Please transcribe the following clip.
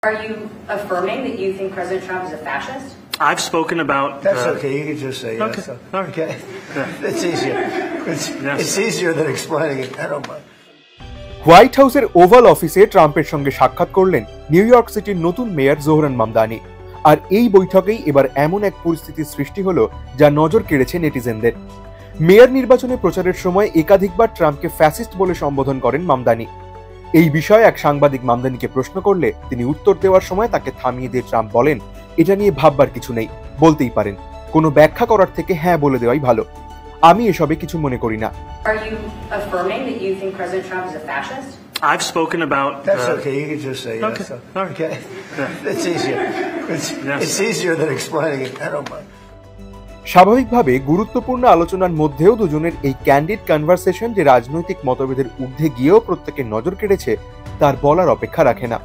Are you affirming that you think President Trump is a fascist? I've spoken about... That's okay. You can just say yes. Okay. All right. Okay. It's easier. It's easier than explaining it. I don't mind. White হাউসের oval অফিসে ট্রাম্পের সঙ্গে সাক্ষাৎ করলেন new York সিটির নতুন mayor Zohran Mamdani. আর এই বৈঠকেই এবার এমন এক পরিস্থিতির সৃষ্টি হলো যা নজর কেড়েছে নেটিজেনদের। মেয়র নির্বাচনে প্রচারের সময় একাধিকবার ট্রাম্পকে ফ্যাসিস্ট বলে সম্বোধন করেন মামদানি। এই বিষয়ে এক সাংবাদিক মামদানিকে প্রশ্ন করলে তিনি উত্তর দেওয়ার সময় তাকে থামিয়ে দিয়ে ট্রাম্প বলেন, এটা নিয়ে ভাববার কিছু নেই, বলতেই পারেন, কোনো ব্যাখ্যা করার থেকে হ্যাঁ বলে দেওয়াই ভালো, আমি এসবে কিছু মনে করি না। Are you affirming that you think President Trump is a fascist? I've spoken about... That's okay. You can just say yes. Okay. All right. Okay. It's easier. It's easier than explaining it. I don't mind. স্বাভাবিকভাবে গুরুত্বপূর্ণ আলোচনার মধ্যেও দুজনের এই candid conversation যে রাজনৈতিক মতভেদের ঊর্ধ্বে গিয়েও প্রত্যেকের নজর কেড়েছে তার বলার অপেক্ষা রাখে না।